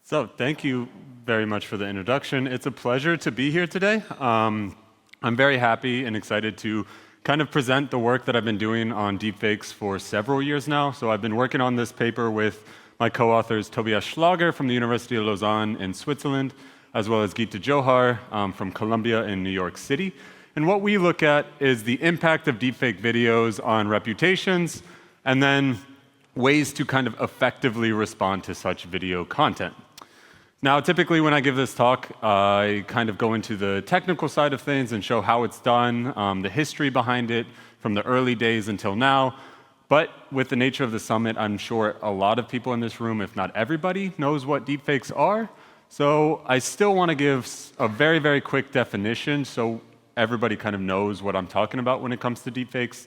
So thank you very much for the introduction. It's a pleasure to be here today. I'm very happy and excited to kind of present the work that I've been doing on deepfakes for several years now. So I've been working on this paper with my co-authors Tobias Schlager from the University of Lausanne in Switzerland, as well as Geeta Johar from Columbia in New York City. And what we look at is the impact of deepfake videos on reputations, and then ways to kind of effectively respond to such video content. Now, typically when I give this talk, I kind of go into the technical side of things and show how it's done, the history behind it from the early days until now. But with the nature of the summit, I'm sure a lot of people in this room, if not everybody, knows what deepfakes are. So I still want to give a very, very quick definition so everybody kind of knows what I'm talking about when it comes to deepfakes.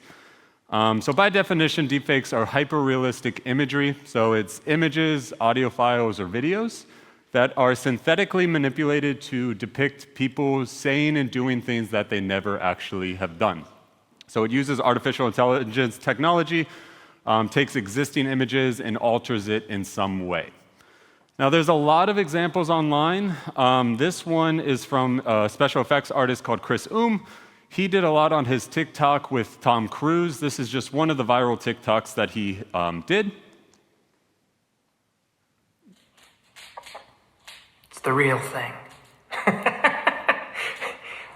So by definition, deepfakes are hyper-realistic imagery. So it's images, audio files, or videos that are synthetically manipulated to depict people saying and doing things that they never actually have done. So it uses artificial intelligence technology, takes existing images and alters it in some way. Now there's a lot of examples online. This one is from a special effects artist called Chris He did a lot on his TikTok with Tom Cruise. This is just one of the viral TikToks that he did. The real thing.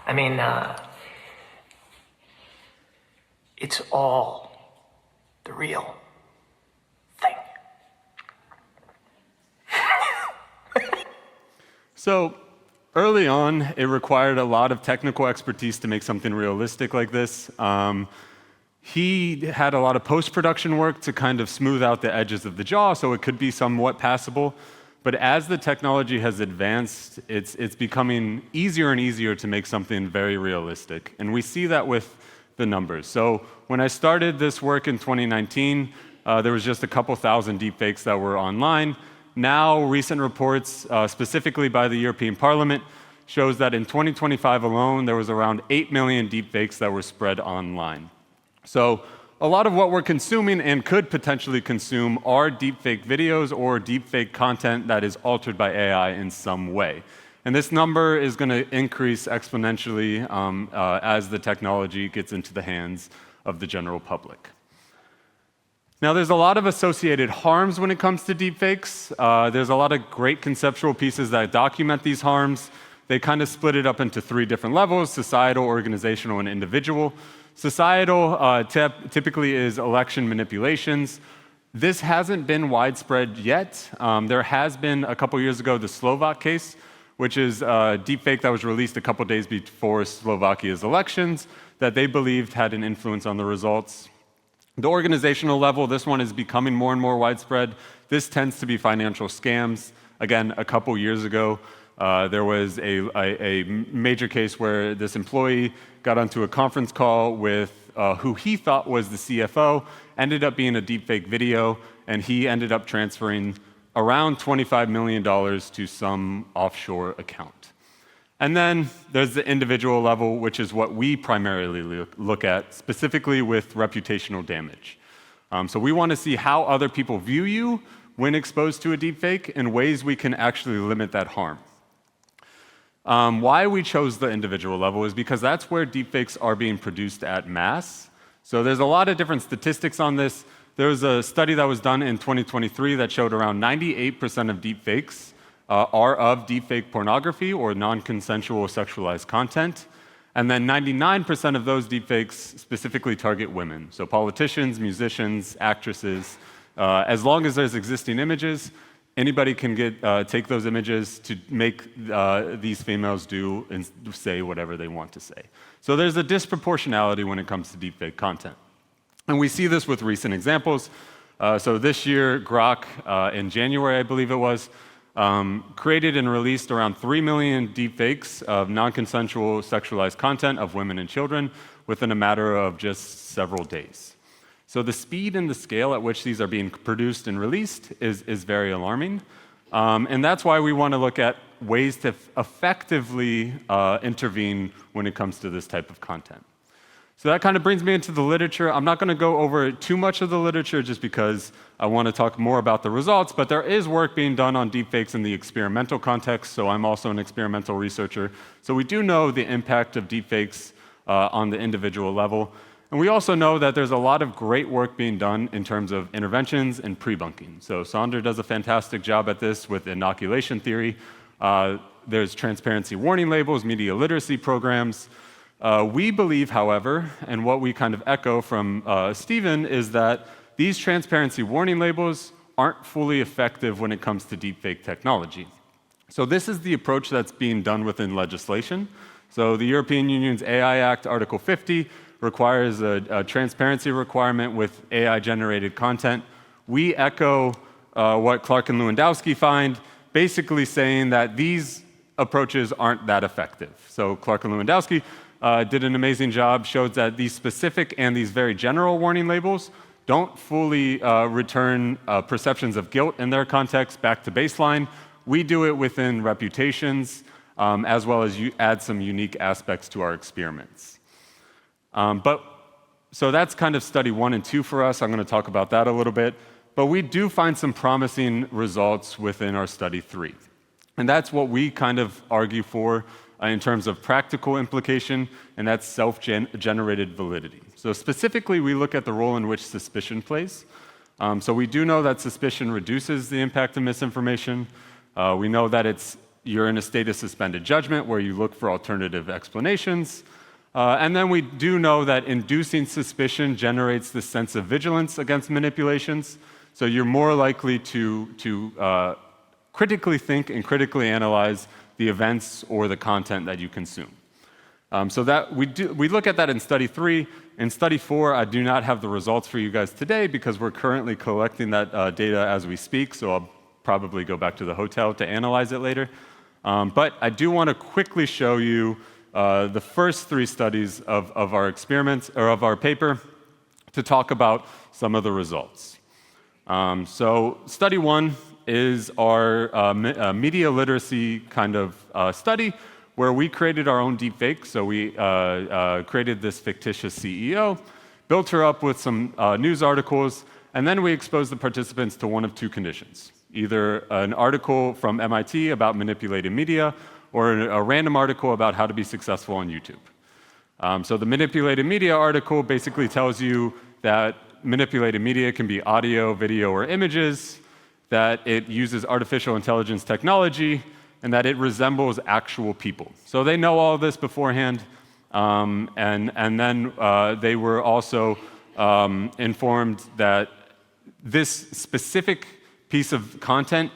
I mean, it's all the real thing. So early on, it required a lot of technical expertise to make something realistic like this. He had a lot of post-production work to kind of smooth out the edges of the jaw so it could be somewhat passable. But as the technology has advanced, it's becoming easier and easier to make something very realistic. And we see that with the numbers. So when I started this work in 2019, there was just a couple thousand deepfakes that were online. Now, recent reports, specifically by the European Parliament, shows that in 2025 alone, there was around 8 million deepfakes that were spread online. So a lot of what we're consuming and could potentially consume are deepfake videos or deepfake content that is altered by AI in some way. And this number is going to increase exponentially as the technology gets into the hands of the general public. Now, there's a lot of associated harms when it comes to deepfakes. There's a lot of great conceptual pieces that document these harms. They kind of split it up into 3 different levels: societal, organizational, and individual. Societal typically is election manipulations. This hasn't been widespread yet. There has been a couple years ago the Slovak case, which is a deepfake that was released a couple days before Slovakia's elections that they believed had an influence on the results. The organizational level, this one is becoming more and more widespread. This tends to be financial scams. Again, a couple years ago, there was a major case where this employee got onto a conference call with who he thought was the CFO, ended up being a deepfake video, and he ended up transferring around $25 million to some offshore account. And then there's the individual level, which is what we primarily look at, specifically with reputational damage. So we want to see how other people view you when exposed to a deepfake and ways we can actually limit that harm. Why we chose the individual level is because that's where deepfakes are being produced at mass. So there's a lot of different statistics on this. There was a study that was done in 2023 that showed around 98% of deepfakes are of deepfake pornography or non-consensual sexualized content. And then 99% of those deepfakes specifically target women. So politicians, musicians, actresses. As long as there's existing images, anybody can take those images to make these females do and say whatever they want to say. So there's a disproportionality when it comes to deepfake content. And we see this with recent examples. So this year, Grok, in January, I believe it was, created and released around 3 million deepfakes of non-consensual sexualized content of women and children within a matter of just several days. So the speed and the scale at which these are being produced and released is very alarming. And that's why we want to look at ways to effectively intervene when it comes to this type of content. So that kind of brings me into the literature. I'm not going to go over too much of the literature just because I want to talk more about the results, but there is work being done on deepfakes in the experimental context, so I'm also an experimental researcher. So we do know the impact of deepfakes on the individual level. And we also know that there's a lot of great work being done in terms of interventions and pre-bunking. So Sandra does a fantastic job at this with inoculation theory. There's transparency warning labels, media literacy programs. We believe, however, and what we kind of echo from Stephen, is that these transparency warning labels aren't fully effective when it comes to deepfake technology. So this is the approach that's being done within legislation. So the European Union's AI Act, Article 50, requires a transparency requirement with AI-generated content. We echo what Clark and Lewandowski find, basically saying that these approaches aren't that effective. So Clark and Lewandowski did an amazing job, showed that these specific and these very general warning labels don't fully return perceptions of guilt in their context back to baseline. We do it within reputations, as well as add some unique aspects to our experiments. So that's kind of study 1 and 2 for us. I'm going to talk about that a little bit. But we do find some promising results within our study 3. And that's what we kind of argue for in terms of practical implication, and that's self-generated validity. So specifically, we look at the role in which suspicion plays. So we do know that suspicion reduces the impact of misinformation. We know that you're in a state of suspended judgment where you look for alternative explanations. And then we do know that inducing suspicion generates this sense of vigilance against manipulations. So you're more likely to critically think and critically analyze the events or the content that you consume. So that we look at that in study 3. In study 4, I do not have the results for you guys today because we're currently collecting that data as we speak, so I'll probably go back to the hotel to analyze it later. But I do want to quickly show you the first 3 studies of our experiments, or of our paper, to talk about some of the results. So study 1 is our media literacy kind of study where we created our own deepfake. So we created this fictitious CEO, built her up with some news articles, and then we exposed the participants to one of 2 conditions. Either an article from MIT about manipulated media, or a random article about how to be successful on YouTube. So the manipulated media article basically tells you that manipulated media can be audio, video, or images, that it uses artificial intelligence technology, and that it resembles actual people. So they know all of this beforehand, and then they were also informed that this specific piece of content,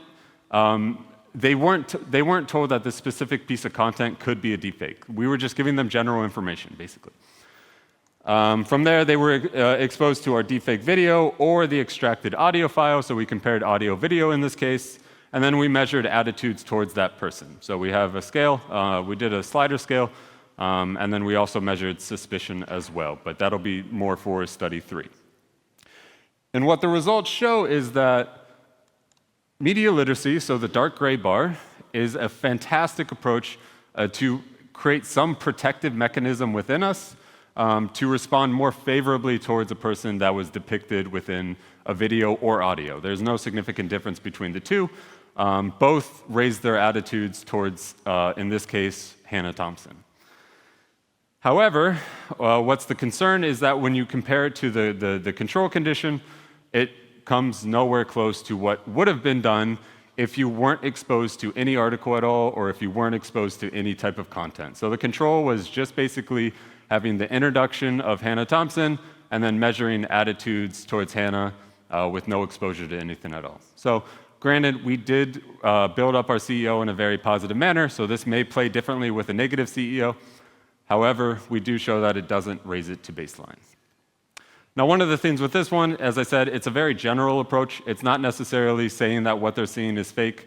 they weren't told that this specific piece of content could be a deepfake. We were just giving them general information, basically. From there, they were exposed to our deepfake video or the extracted audio file, so we compared audio-video in this case, and then we measured attitudes towards that person. So we have a scale, we did a slider scale, and then we also measured suspicion as well, but that'll be more for study 3. And what the results show is that media literacy, so the dark gray bar, is a fantastic approach to create some protective mechanism within us to respond more favorably towards a person that was depicted within a video or audio. There's no significant difference between the 2. Both raised their attitudes towards, in this case, Hannah Thompson. However, what's the concern is that when you compare it to the control condition, it comes nowhere close to what would have been done if you weren't exposed to any article at all, or if you weren't exposed to any type of content. So the control was just basically having the introduction of Hannah Thompson and then measuring attitudes towards Hannah with no exposure to anything at all. So granted, we did build up our CEO in a very positive manner, so this may play differently with a negative CEO. However, we do show that it doesn't raise it to baseline. Now, one of the things with this one, as I said, it's a very general approach. It's not necessarily saying that what they're seeing is fake.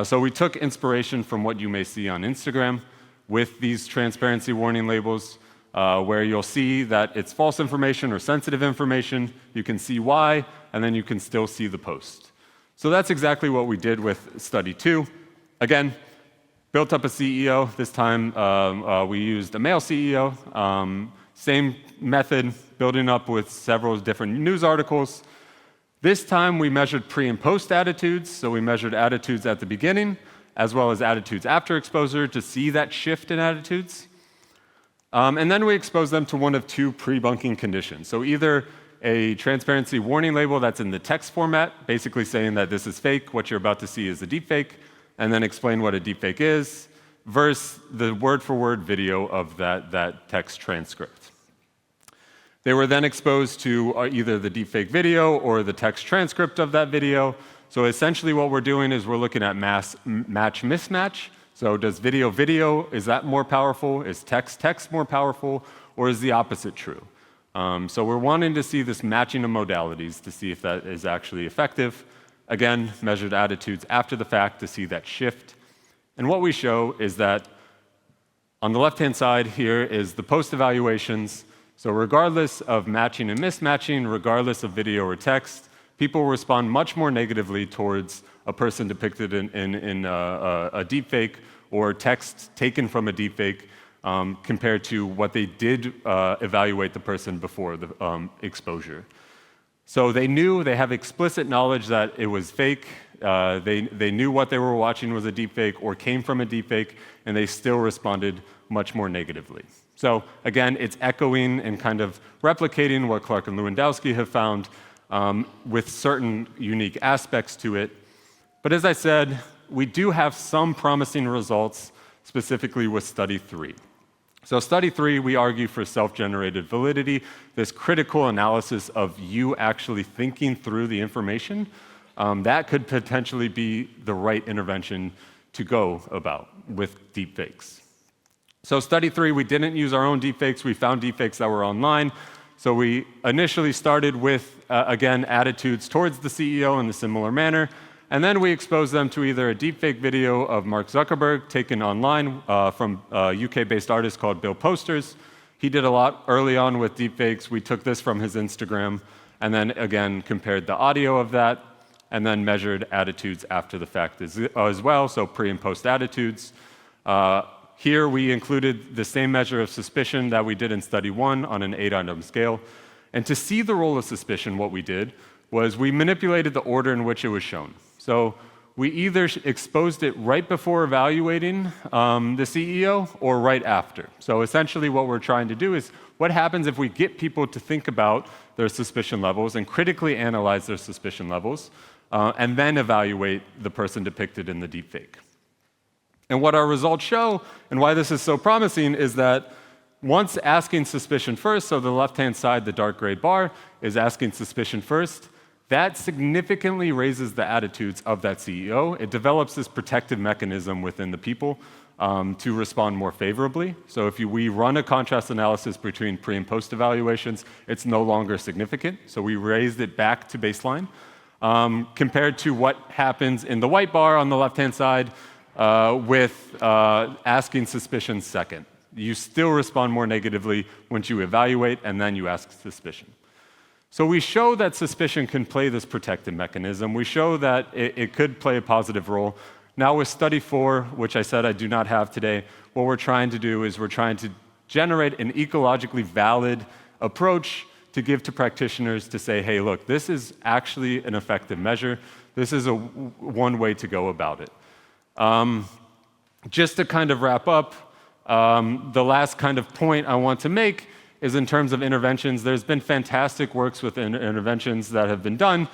So we took inspiration from what you may see on Instagram with these transparency warning labels, where you'll see that it's false information or sensitive information. You can see why, and then you can still see the post. So that's exactly what we did with study 2. Again, built up a CEO. This time we used a male CEO. Same method, building up with several different news articles. This time we measured pre and post attitudes, so we measured attitudes at the beginning, as well as attitudes after exposure to see that shift in attitudes. And then we exposed them to one of two pre-bunking conditions. So either a transparency warning label that's in the text format, basically saying that this is fake, what you're about to see is a deepfake, and then explain what a deepfake is, versus the word-for-word video of that text transcript. They were then exposed to either the deepfake video or the text transcript of that video. So essentially what we're doing is we're looking at match-mismatch. So does video, is that more powerful? Is text more powerful? Or is the opposite true? So we're wanting to see this matching of modalities to see if that is actually effective. Again, measured attitudes after the fact to see that shift. And what we show is that on the left-hand side here is the post-evaluations. So regardless of matching and mismatching, regardless of video or text, people respond much more negatively towards a person depicted in a deepfake or text taken from a deepfake compared to what they did evaluate the person before the exposure. So they have explicit knowledge that it was fake. They knew what they were watching was a deepfake or came from a deepfake, and they still responded much more negatively. So again, it's echoing and kind of replicating what Clark and Lewandowski have found with certain unique aspects to it. But as I said, we do have some promising results, specifically with study 3. So study 3, we argue for self-generated validity, this critical analysis of you actually thinking through the information. That could potentially be the right intervention to go about with deepfakes. So study 3, we didn't use our own deepfakes. We found deepfakes that were online. So we initially started with, again, attitudes towards the CEO in a similar manner. And then we exposed them to either a deepfake video of Mark Zuckerberg taken online from a UK-based artist called Bill Posters. He did a lot early on with deepfakes. We took this from his Instagram and then, again, compared the audio of that and then measured attitudes after the fact as well, so pre and post attitudes. Here we included the same measure of suspicion that we did in study 1 on an 8-item scale. And to see the role of suspicion, what we did was we manipulated the order in which it was shown. So we either exposed it right before evaluating the CEO or right after. So essentially what we're trying to do is what happens if we get people to think about their suspicion levels and critically analyze their suspicion levels and then evaluate the person depicted in the deepfake. And what our results show, and why this is so promising, is that once asking suspicion first, so the left-hand side, the dark gray bar, is asking suspicion first, that significantly raises the attitudes of that CEO. It develops this protective mechanism within the people to respond more favorably. So if we run a contrast analysis between pre and post evaluations, it's no longer significant. So we raised it back to baseline compared to what happens in the white bar on the left-hand side, with asking suspicion second. You still respond more negatively once you evaluate and then you ask suspicion. So we show that suspicion can play this protective mechanism. We show that it could play a positive role. Now with study 4, which I said I do not have today, what we're trying to do is we're trying to generate an ecologically valid approach to give to practitioners to say, hey, look, this is actually an effective measure. This is one way to go about it. Just to kind of wrap up, the last kind of point I want to make is in terms of interventions. There's been fantastic works with interventions that have been done.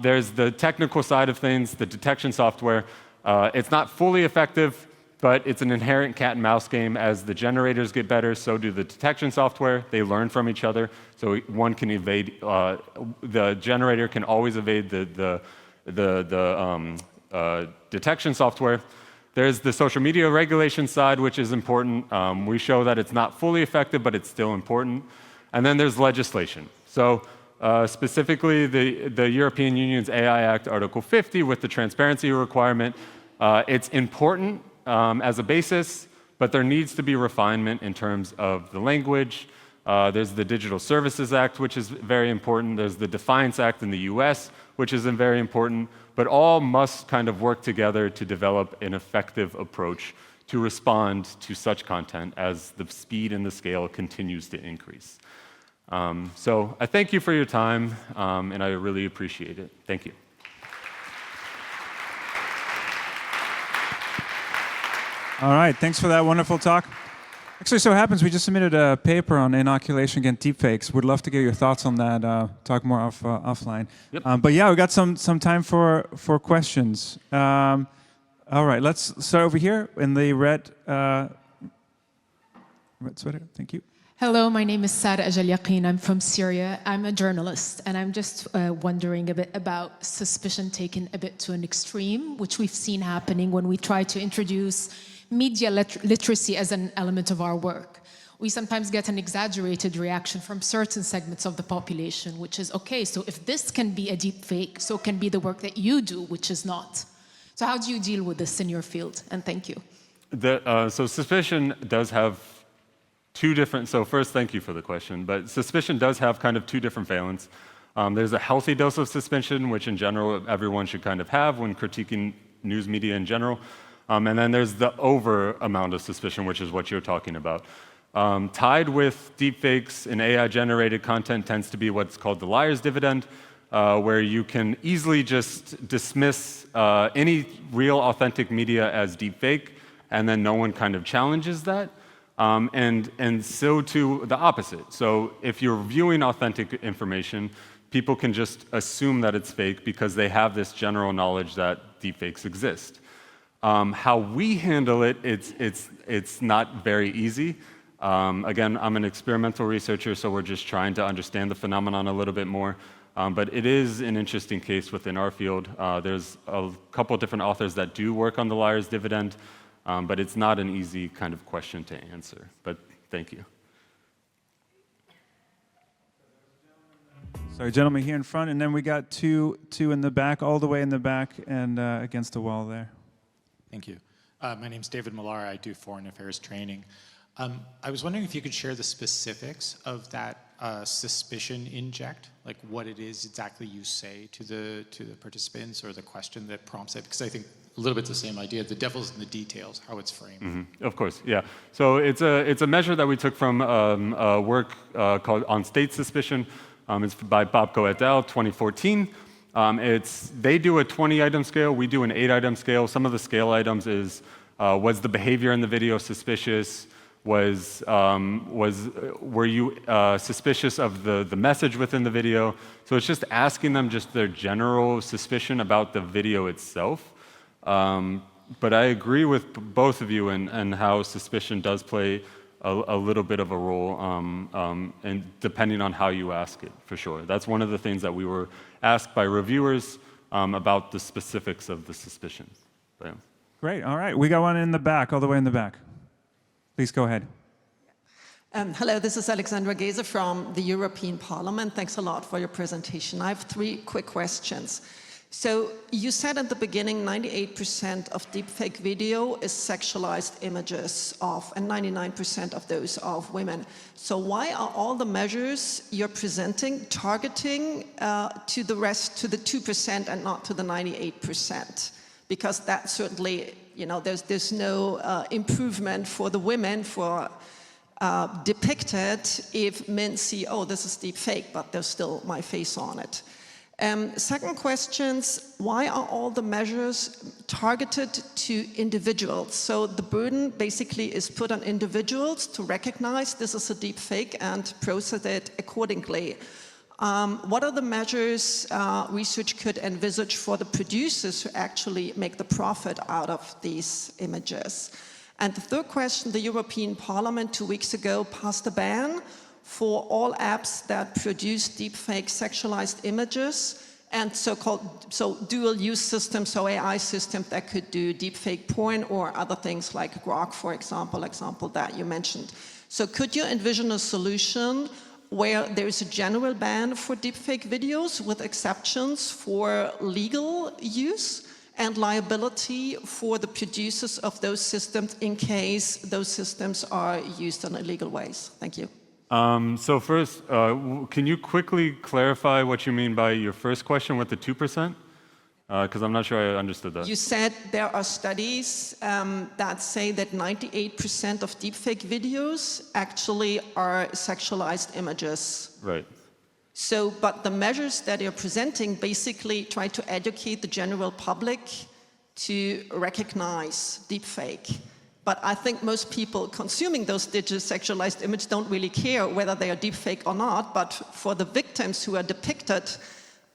There's the technical side of things, the detection software. It's not fully effective, but it's an inherent cat and mouse game. As the generators get better, so do the detection software. They learn from each other. So one can evade, the generator can always evade the detection software. There's the social media regulation side, which is important. We show that it's not fully effective, but it's still important. And then there's legislation. So specifically, the European Union's AI Act, Article 50, with the transparency requirement. It's important as a basis, but there needs to be refinement in terms of the language. There's the Digital Services Act, which is very important. There's the Defiance Act in the US, which is very important. But all must kind of work together to develop an effective approach to respond to such content as the speed and the scale continues to increase. So I thank you for your time, and I really appreciate it. Thank you. All right, thanks for that wonderful talk. Actually, so it happens we just submitted a paper on inoculation against deepfakes. Would love to get your thoughts on that. Talk more offline. Yep. But yeah, we got some time for questions. All right, let's start over here in the red sweater. Thank you. Hello, my name is Sara Ajal Yaqeen. I'm from Syria. I'm a journalist, and I'm just wondering a bit about suspicion taken a bit to an extreme, which we've seen happening when we try to introduce media literacy as an element of our work. We sometimes get an exaggerated reaction from certain segments of the population, which is, okay, so if this can be a deep fake, so can be the work that you do, which is not. So how do you deal with this in your field? And thank you. So suspicion does have two different, so first, thank you for the question, but suspicion does have kind of two different valents. There's a healthy dose of suspicion, which in general everyone should kind of have when critiquing news media in general. And then there's the over amount of suspicion, which is what you're talking about. Tied with deepfakes and AI-generated content tends to be what's called the liar's dividend, where you can easily just dismiss any real authentic media as deepfake, and then no one kind of challenges that. And so too the opposite. So if you're viewing authentic information, people can just assume that it's fake because they have this general knowledge that deepfakes exist. How we handle it, it's not very easy. Again, I'm an experimental researcher, so we're just trying to understand the phenomenon a little bit more. But it is an interesting case within our field. There's a couple different authors that do work on the liar's dividend, but it's not an easy kind of question to answer. But thank you. Sorry, gentleman here in front, and then we got two in the back, all the way in the back, and against the wall there. Thank you. My name's David Millar. I do foreign affairs training. I was wondering if you could share the specifics of that suspicion inject, like what it is exactly you say to the participants or the question that prompts it, because I think a little bit the same idea. The devil's in the details, how it's framed. Mm-hmm. Of course, yeah. So it's a measure that we took from a work called On State Suspicion. It's by Babko et al. 2014. They do a 20-item scale. We do an 8-item scale. Some of the scale items is was the behavior in the video suspicious? Were you suspicious of the message within the video? So it's just asking them just their general suspicion about the video itself. But I agree with both of you and how suspicion does play a little bit of a role, and depending on how you ask it, for sure. That's one of the things that we were asked by reviewers about the specifics of the suspicions. But, yeah. Great, all right. We got one in the back, all the way in the back. Please go ahead. Hello, this is Alexandra Geze from the European Parliament. Thanks a lot for your presentation. I have 3 quick questions. So you said at the beginning 98% of deepfake video is sexualized images of, and 99% of those are of women. So why are all the measures you're presenting targeting to the rest, to the 2% and not to the 98%? Because that certainly, you know, there's no improvement for the women for depicted if men see, oh, this is deep fake, but there's still my face on it. Second questions, why are all the measures targeted to individuals? So the burden basically is put on individuals to recognize this is a deep fake and process it accordingly. What are the measures research could envisage for the producers who actually make the profit out of these images? And the third question, the European Parliament 2 weeks ago passed a ban for all apps that produce deepfake sexualized images and so-called dual-use systems, so AI systems that could do deepfake porn or other things like Grok, for example that you mentioned. So could you envision a solution where there is a general ban for deepfake videos with exceptions for legal use and liability for the producers of those systems in case those systems are used in illegal ways? Thank you. So first, can you quickly clarify what you mean by your first question with the 2%? Because I'm not sure I understood that. You said there are studies that say that 98% of deepfake videos actually are sexualized images. Right. So, but the measures that you're presenting basically try to educate the general public to recognize deepfake. But I think most people consuming those digital sexualized images don't really care whether they are deepfake or not, but for the victims who are depicted,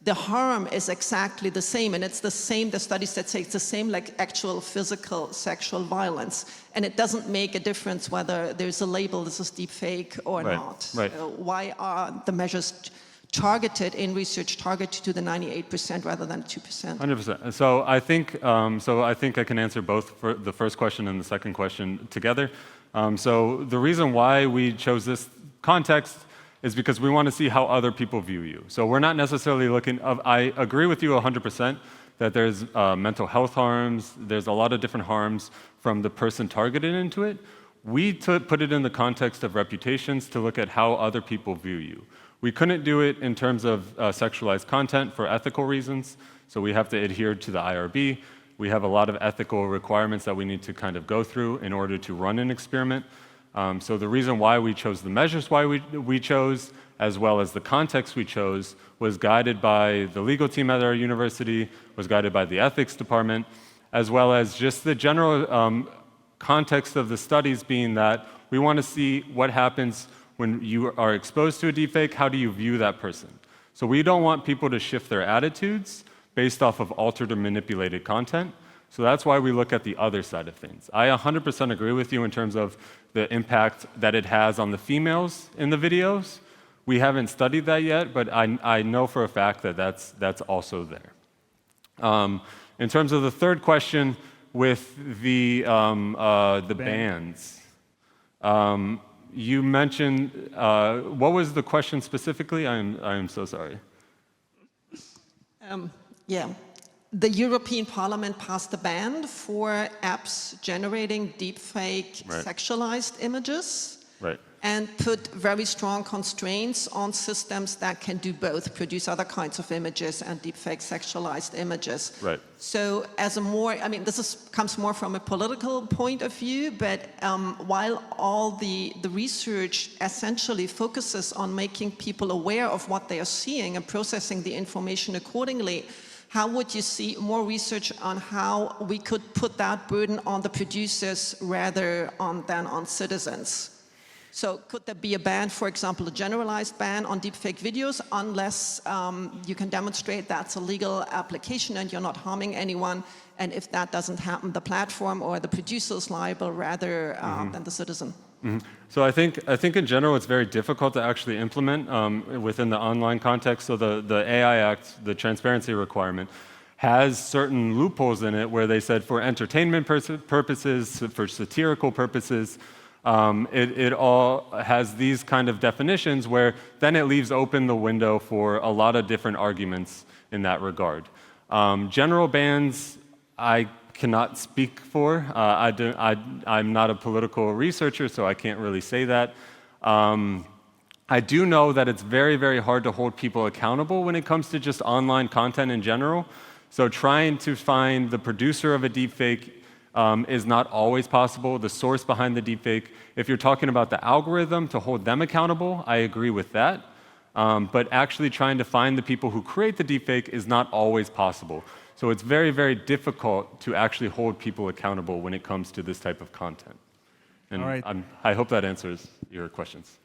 the harm is exactly the same, and it's the same, the studies that say it's the same like actual physical sexual violence. And it doesn't make a difference whether there's a label, this is deepfake or Right, not. right. Why are the measures targeted in research targeted to the 98% rather than 2%? 100%. So I think I can answer both for the first question and the second question together. So the reason why we chose this context is because we want to see how other people view you. So we're not necessarily looking, I agree with you 100% that there's mental health harms, there's a lot of different harms from the person targeted into it. We put it in the context of reputations to look at how other people view you. We couldn't do it in terms of sexualized content for ethical reasons, so we have to adhere to the IRB. We have a lot of ethical requirements that we need to kind of go through in order to run an experiment. So the reason why we chose the measures why we chose, as well as the context we chose, was guided by the legal team at our university, was guided by the ethics department, as well as just the general context of the studies being that we want to see what happens when you are exposed to a deepfake, how do you view that person? So we don't want people to shift their attitudes based off of altered or manipulated content. So that's why we look at the other side of things. I 100% agree with you in terms of the impact that it has on the females in the videos. We haven't studied that yet, but I know for a fact that that's also there. In terms of the third question with the bans, you mentioned, what was the question specifically? I am so sorry. Yeah. The European Parliament passed a ban for apps generating deepfake sexualized images. Right. And put very strong constraints on systems that can do both, produce other kinds of images and deepfake sexualized images. Right. So as a more, I mean, comes more from a political point of view, but while all the research essentially focuses on making people aware of what they are seeing and processing the information accordingly, how would you see more research on how we could put that burden on the producers rather than on citizens? So could there be a ban, for example, a generalized ban on deepfake videos, unless you can demonstrate that's a legal application and you're not harming anyone? And if that doesn't happen, the platform or the producer is liable rather than the citizen? So I think in general it's very difficult to actually implement within the online context. So the AI Act, the transparency requirement, has certain loopholes in it where they said for entertainment purposes, for satirical purposes, it all has these kind of definitions where then it leaves open the window for a lot of different arguments in that regard. General bans, I cannot speak for. I'm not a political researcher, so I can't really say that. I do know that it's very, very hard to hold people accountable when it comes to just online content in general. So trying to find the producer of a deepfake is not always possible, the source behind the deepfake. If you're talking about the algorithm, to hold them accountable, I agree with that. But actually trying to find the people who create the deepfake is not always possible. So it's very, very difficult to actually hold people accountable when it comes to this type of content. And All right. I hope that answers your questions.